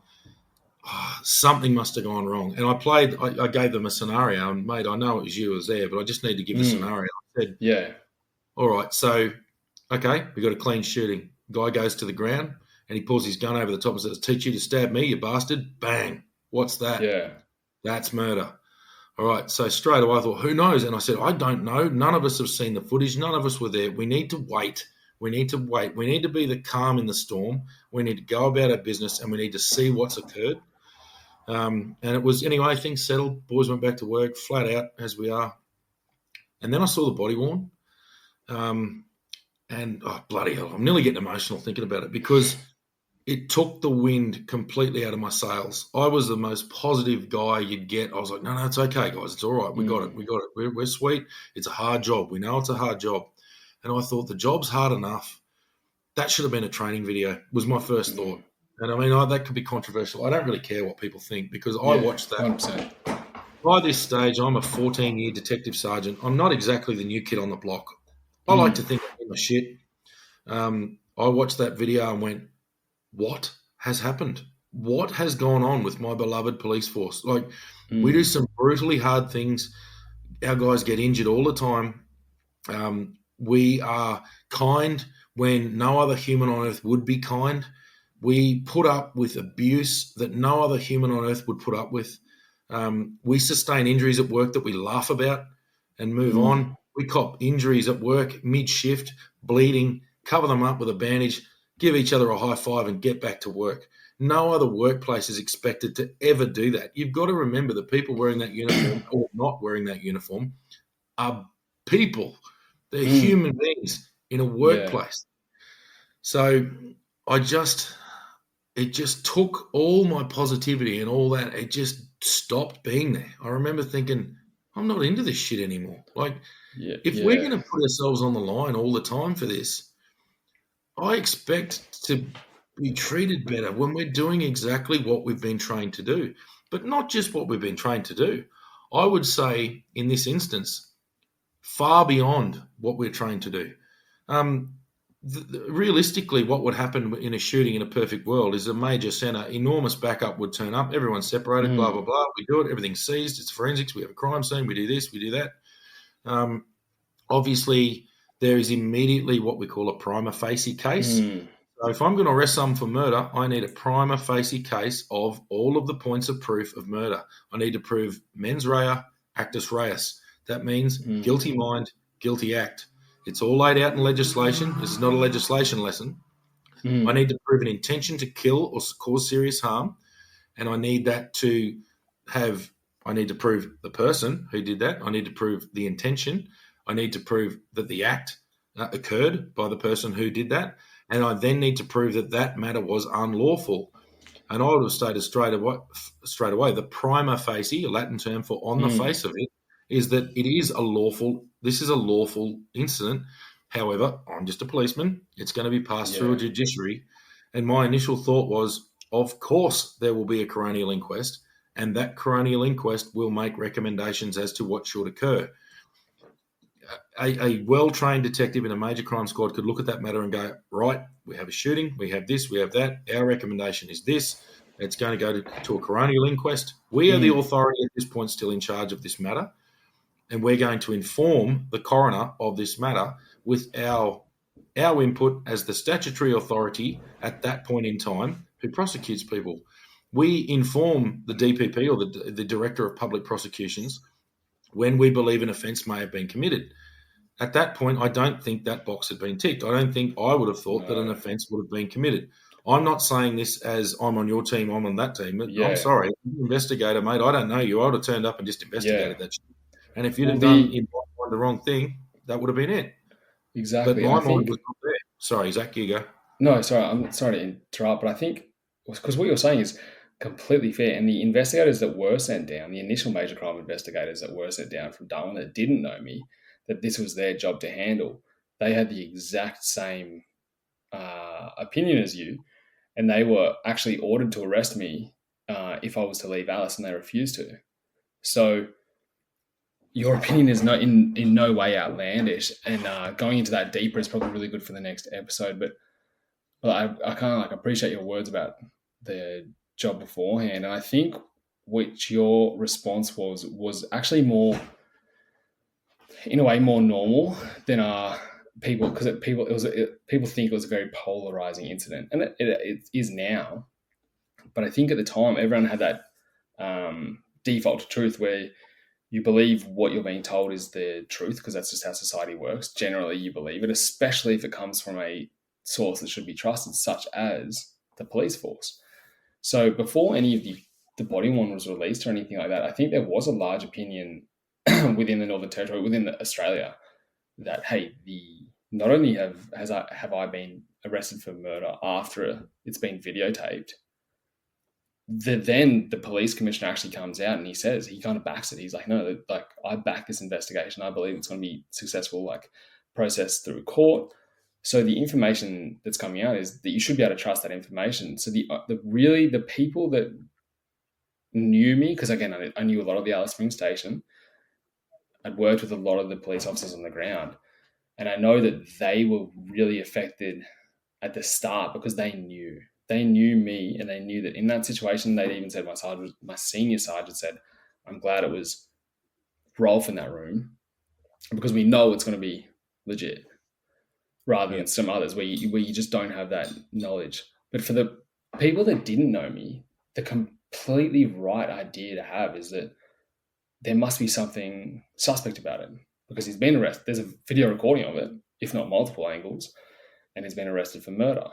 Speaker 4: something must have gone wrong. And I gave them a scenario, and mate, I know it was you who was there, but I just need to give a scenario. I said, all right, so, okay, we got a clean shooting. Guy goes to the ground and he pulls his gun over the top and says, teach you to stab me, you bastard. Bang. What's that?
Speaker 3: Yeah.
Speaker 4: That's murder. All right, so straight away I thought, who knows? And I said, I don't know. None of us have seen the footage. None of us were there. We need to wait. We need to wait. We need to be the calm in the storm. We need to go about our business, and we need to see what's occurred. And it was, anyway, things settled. Boys went back to work, flat out, as we are. And then I saw the body worn. And, bloody hell, I'm nearly getting emotional thinking about it, because it took the wind completely out of my sails. I was the most positive guy you'd get. I was like, no, it's okay, guys. It's all right. We got it. We're sweet. It's a hard job. We know it's a hard job. And I thought, the job's hard enough. That should have been a training video, was my first thought. And I mean, that could be controversial. I don't really care what people think, because I watched that.
Speaker 3: 100%.
Speaker 4: By this stage, I'm a 14-year detective sergeant. I'm not exactly the new kid on the block. I like to think I'm a shit. I watched that video and went, what has happened? What has gone on with my beloved police force? Like, we do some brutally hard things. Our guys get injured all the time. We are kind when no other human on earth would be kind. We put up with abuse that no other human on earth would put up with. We sustain injuries at work that we laugh about and move on. We cop injuries at work, mid-shift, bleeding, cover them up with a bandage, give each other a high five and get back to work. No other workplace is expected to ever do that. You've got to remember the people wearing that uniform or not wearing that uniform are people. They're human beings in a workplace. So it just took all my positivity and all that. It just stopped being there. I remember thinking, I'm not into this shit anymore. Like, if we're going to put ourselves on the line all the time for this, I expect to be treated better when we're doing exactly what we've been trained to do. But not just what we've been trained to do. I would say, in this instance, far beyond what we're trained to do. Realistically, what would happen in a shooting in a perfect world is a major centre, enormous backup would turn up, everyone's separated, blah, blah, blah. We do it, everything's seized, it's forensics, we have a crime scene, we do this, we do that. Obviously, there is immediately what we call a prima facie case. So if I'm going to arrest someone for murder, I need a prima facie case of all of the points of proof of murder. I need to prove mens rea, actus reus. That means guilty mind, guilty act. It's all laid out in legislation. This is not a legislation lesson. I need to prove an intention to kill or cause serious harm, and I need to prove the person who did that. I need to prove the intention. I need to prove that the act occurred by the person who did that, and I then need to prove that that matter was unlawful. And I would have stated straight away, the prima facie, a Latin term for on the face of it, is that it is this is a lawful incident. However, I'm just a policeman. It's going to be passed through a judiciary. And my initial thought was, of course, there will be a coronial inquest, and that coronial inquest will make recommendations as to what should occur. A well-trained detective in a major crime squad could look at that matter and go, right, we have a shooting, we have this, we have that. Our recommendation is this. It's going to go to a coronial inquest. We are the authority at this point still in charge of this matter. and we're going to inform the coroner of this matter with our input as the statutory authority at that point in time who prosecutes people. We inform the DPP or the Director of Public Prosecutions when we believe an offence may have been committed. At that point, I don't think that box had been ticked. I don't think I would have thought that an offence would have been committed. I'm not saying this as I'm on your team, I'm on that team. I'm sorry, investigator, mate. I don't know you. I would have turned up and just investigated that shit. And if you'd have done the wrong thing, that would have been it.
Speaker 3: Exactly.
Speaker 4: But my mind was not there. Sorry, Zach, you go.
Speaker 3: No, sorry, I'm sorry to interrupt, but I think because what you're saying is completely fair, and the investigators that were sent down, the initial major crime investigators that were sent down from Darwin that didn't know me, that this was their job to handle, they had the exact same opinion as you, and they were actually ordered to arrest me if I was to leave Alice, and they refused to. So your opinion is in no way outlandish, and going into that deeper is probably really good for the next episode. But I kind of like appreciate your words about the job beforehand, and I think which your response was actually more, in a way, more normal than people, because people think it was a very polarizing incident, and it is now. But I think at the time everyone had that default to truth where you believe what you're being told is the truth because that's just how society works. Generally, you believe it, especially if it comes from a source that should be trusted, such as the police force. So before any of the body worn was released or anything like that, I think there was a large opinion within the Northern Territory, within Australia, that, hey, not only have I been arrested for murder after it's been videotaped, then the police commissioner actually comes out and he says, he kind of backs it. He's like, no, like, I back this investigation. I believe it's going to be successful, like, processed through court. So the information that's coming out is that you should be able to trust that information. So the people that knew me, because again, I knew a lot of the Alice Springs station. I'd worked with a lot of the police officers on the ground, and I know that they were really affected at the start because they knew me, and they knew that in that situation, they'd even said, my senior sergeant said, I'm glad it was Rolfe in that room because we know it's going to be legit, rather than some others where you just don't have that knowledge. But for the people that didn't know me, the completely right idea to have is that there must be something suspect about it because he's been arrested. There's a video recording of it, if not multiple angles, and he's been arrested for murder.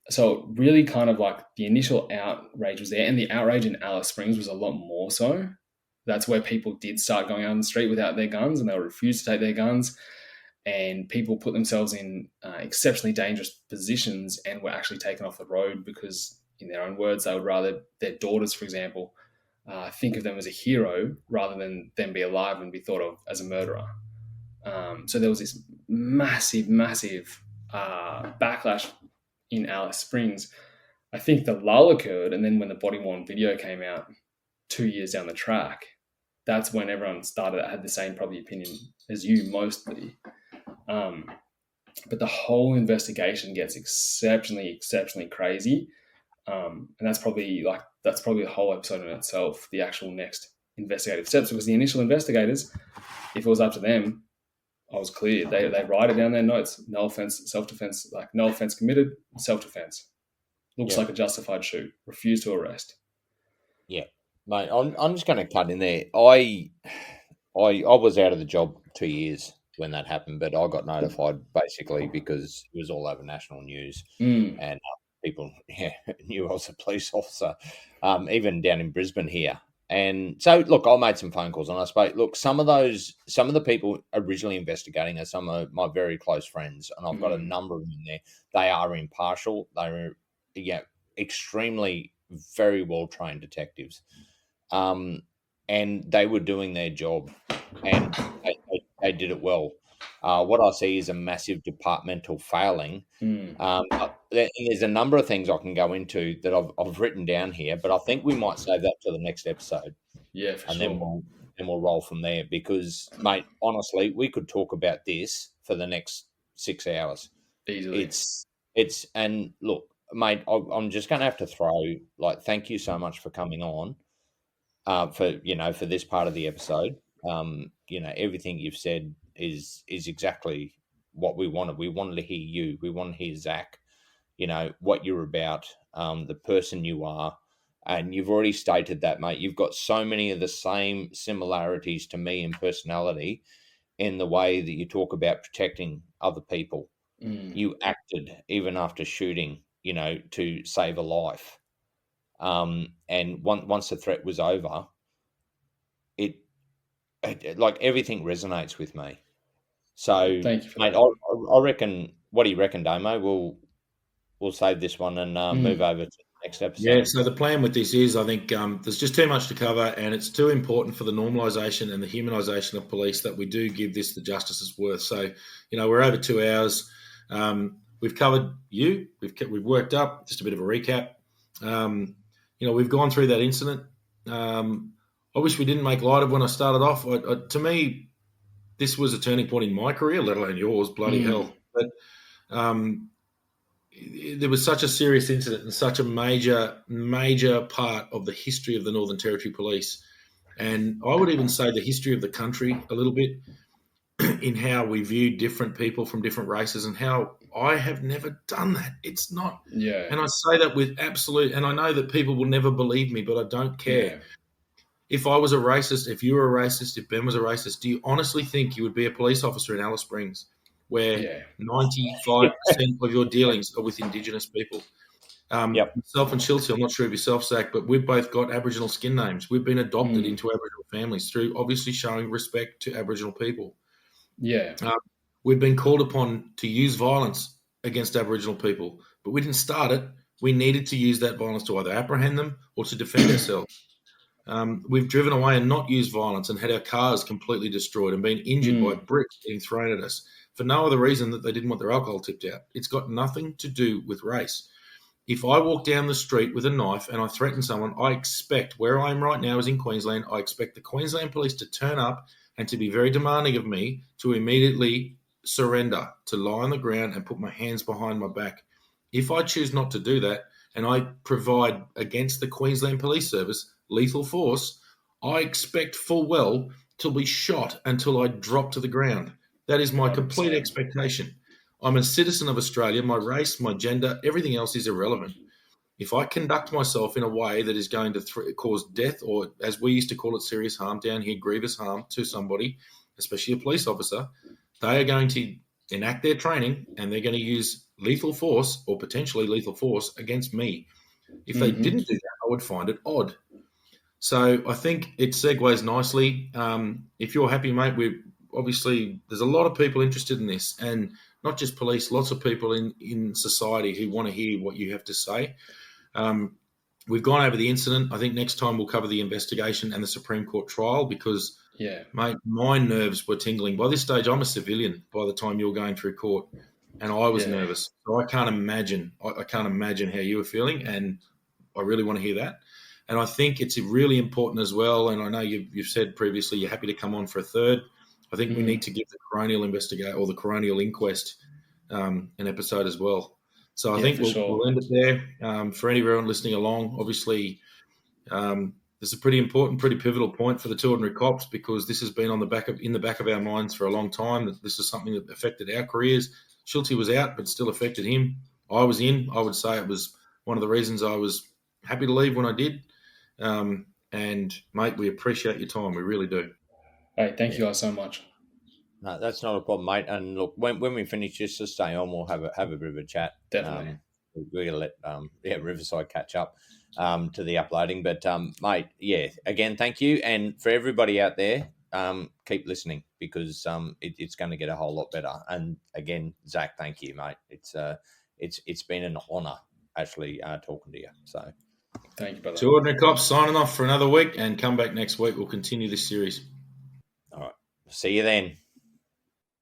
Speaker 3: So really kind of like the initial outrage was there, and the outrage in Alice Springs was a lot more so. That's where people did start going out on the street without their guns, and they refused to take their guns, and people put themselves in exceptionally dangerous positions and were actually taken off the road because, in their own words, they would rather their daughters, for example, think of them as a hero rather than them be alive and be thought of as a murderer. So there was this massive backlash in Alice Springs. I think the lull occurred, and then when the body worn video came out 2 years down the track, that's when everyone had the same probably opinion as you mostly. But the whole investigation gets exceptionally crazy, and that's probably the whole episode in itself. The actual next investigative steps, because the initial investigators, if it was up to them, I was clear. They write it down their notes. No offense, self-defense. Like, no offense committed, self-defense. Looks like a justified shoot. Refuse to arrest.
Speaker 2: Yeah, mate. I'm just going to cut in there. I was out of the job 2 years when that happened, but I got notified basically because it was all over national news, and people knew I was a police officer, even down in Brisbane here. And so, look, I made some phone calls and I spoke. Look, some of the people originally investigating are some of my very close friends, and I've got a number of them in there. They are impartial. They're extremely very well trained detectives, and they were doing their job, and they did it well. What I see is a massive departmental failing. There's a number of things I can go into that I've written down here, but I think we might save that to the next episode.
Speaker 3: Yeah, for
Speaker 2: and
Speaker 3: sure.
Speaker 2: then we'll roll from there because, mate, honestly, we could talk about this for the next 6 hours.
Speaker 3: Easily.
Speaker 2: And look, mate, I'm just going to have to throw, like, thank you so much for coming on for this part of the episode. everything you've said is exactly what we wanted. We wanted to hear you. We wanted to hear Zac, what you're about, the person you are. And you've already stated that, mate. You've got so many of the same similarities to me in personality in the way that you talk about protecting other people. You acted even after shooting, to save a life. And once the threat was over, it like everything resonates with me. So,
Speaker 3: Thank you for
Speaker 2: mate,
Speaker 3: that.
Speaker 2: I reckon. What do you reckon, Damo? We'll save this one and move over to the next episode.
Speaker 4: Yeah, so the plan with this is, I think there's just too much to cover, and it's too important for the normalisation and the humanisation of police that we do give this the justice it's worth. So, we're over 2 hours. We've covered you. We've worked up. Just a bit of a recap. We've gone through that incident. I wish we didn't make light of when I started off. To me, this was a turning point in my career, let alone yours. Bloody hell! But there was such a serious incident and such a major part of the history of the Northern Territory Police, and I would even say the history of the country a little bit, in how we view different people from different races, and how I have never done that. It's not.
Speaker 3: Yeah.
Speaker 4: And I say that with absolute, and I know that people will never believe me, but I don't care.
Speaker 3: Yeah.
Speaker 4: If I was a racist, if you were a racist, if Ben was a racist, do you honestly think you would be a police officer in Alice Springs, where 95% of your dealings are with Indigenous people? Myself and Chilty, I'm not sure of yourself, Zac, but we've both got Aboriginal skin names. We've been adopted into Aboriginal families through obviously showing respect to Aboriginal people.
Speaker 3: Yeah.
Speaker 4: We've been called upon to use violence against Aboriginal people, but we didn't start it. We needed to use that violence to either apprehend them or to defend ourselves. We've driven away and not used violence and had our cars completely destroyed and been injured by bricks being thrown at us for no other reason that they didn't want their alcohol tipped out. It's got nothing to do with race. If I walk down the street with a knife and I threaten someone, I expect, where I am right now is in Queensland, I expect the Queensland Police to turn up and to be very demanding of me to immediately surrender, to lie on the ground and put my hands behind my back. If I choose not to do that and I provide against the Queensland Police Service lethal force, I expect full well to be shot until I drop to the ground. That is my complete expectation. I'm a citizen of Australia. My race, my gender, everything else is irrelevant. If I conduct myself in a way that is going to cause death, or as we used to call it, serious harm down here, grievous harm to somebody, especially a police officer, they are going to enact their training and they're going to use lethal force or potentially lethal force against me. If they didn't do that, I would find it odd. So I think it segues nicely. If you're happy, mate, obviously there's a lot of people interested in this, and not just police, lots of people in society who want to hear what you have to say. We've gone over the incident. I think next time we'll cover the investigation and the Supreme Court trial because, mate, my nerves were tingling. By this stage, I'm a civilian by the time you're going through court, and I was nervous. So I can't imagine. I can't imagine how you were feeling, and I really want to hear that. And I think it's really important as well, and I know you've said previously you're happy to come on for a third. I think we need to give the coronial investigate or the coronial inquest an episode as well. So I think we'll end it there. For anyone listening along, obviously this is a pretty important, pretty pivotal point for the two ordinary cops because this has been in the back of our minds for a long time. That this is something that affected our careers. Schulte was out, but still affected him. I was in. I would say it was one of the reasons I was happy to leave when I did. And mate, we appreciate your time. We really do.
Speaker 3: Hey, thank you guys so much.
Speaker 2: No, that's not a problem, mate. And look, when we finish this, just stay on. We'll have a bit of a chat.
Speaker 3: Definitely.
Speaker 2: We're gonna let Riverside catch up to the uploading. But mate, again, thank you. And for everybody out there, keep listening because it's going to get a whole lot better. And again, Zac, thank you, mate. It's been an honour actually talking to you. So.
Speaker 3: Thank you, brother.
Speaker 4: Two Ordinary Cops signing off for another week and come back next week. We'll continue this series.
Speaker 2: All right. See you then.